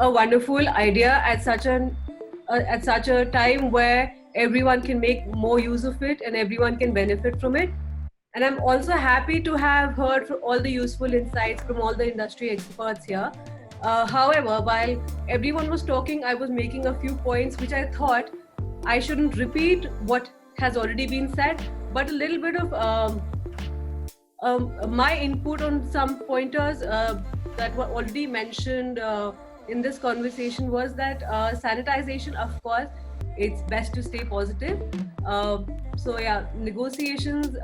a wonderful idea at such a time where everyone can make more use of it and everyone can benefit from it. And I'm also happy to have heard from all the useful insights from all the industry experts here. However, while everyone was talking, I was making a few points which I thought I shouldn't repeat what has already been said, but a little bit of my input on some pointers that were already mentioned in this conversation was that sanitization, of course, it's best to stay positive. So yeah, negotiations,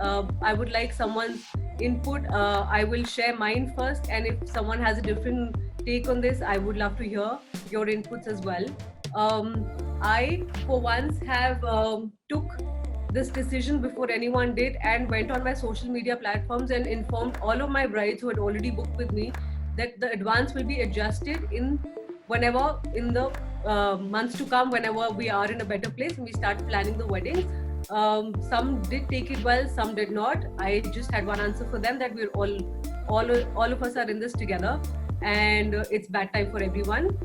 I would like someone's input. I will share mine first, and if someone has a different take on this, I would love to hear your inputs as well. I, for once, have took this decision before anyone did and went on my social media platforms and informed all of my brides who had already booked with me that the advance will be adjusted in whenever in the months to come, whenever we are in a better place and we start planning the weddings. Some did take it well, some did not. I just had one answer for them, that we're all of us are in this together, and it's bad time for everyone.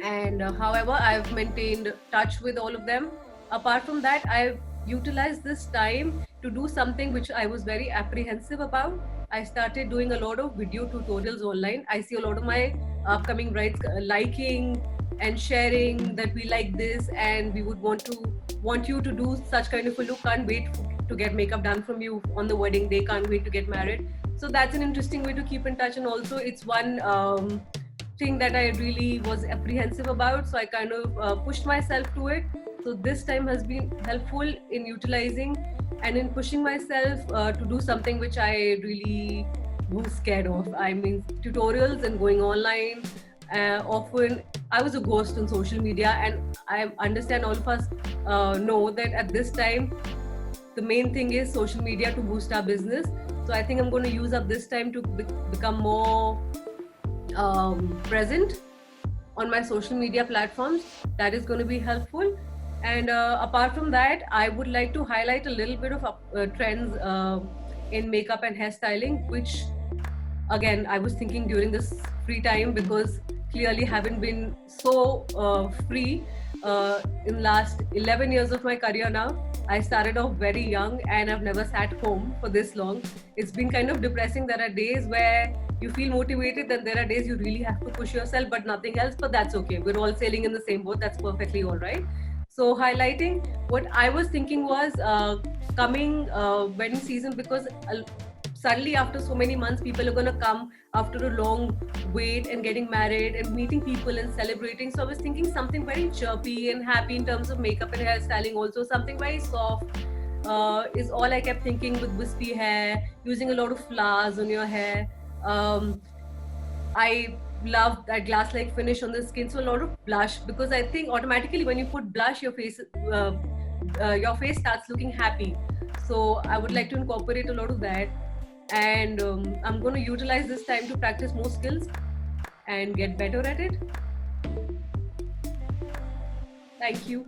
And however, I've maintained touch with all of them. Apart from that, I've utilized this time to do something which I was very apprehensive about. I started doing a lot of video tutorials online. I see a lot of my upcoming brides liking and sharing that we like this and we would want you to do such kind of a look. Can't wait to get makeup done from you on the wedding day. Can't wait to get married. So that's an interesting way to keep in touch, and also it's one thing that I really was apprehensive about. So I kind of pushed myself to it. So this time has been helpful in utilizing and in pushing myself to do something which I really was scared of. I mean, tutorials and going online. Often I was a ghost on social media, and I understand all of us know that at this time the main thing is social media to boost our business. So I think I'm going to use up this time to become more present on my social media platforms. That is going to be helpful. And apart from that, I would like to highlight a little bit of trends in makeup and hairstyling, which again I was thinking during this free time, because clearly haven't been so free in last 11 years of my career now. I started off very young and I've never sat home for this long. It's been kind of depressing. There are days where you feel motivated, then there are days you really have to push yourself, but nothing else. But that's okay. We're all sailing in the same boat. That's perfectly all right. So highlighting what I was thinking was coming wedding season, because suddenly after so many months, people are going to come after a long wait and getting married and meeting people and celebrating. So I was thinking something very chirpy and happy in terms of makeup and hairstyling, also something very soft is all I kept thinking, with wispy hair, using a lot of flowers on your hair. I love that glass-like finish on the skin, so a lot of blush, because I think automatically when you put blush, your face starts looking happy. So I would like to incorporate a lot of that, and I'm going to utilize this time to practice more skills and get better at it. Thank you.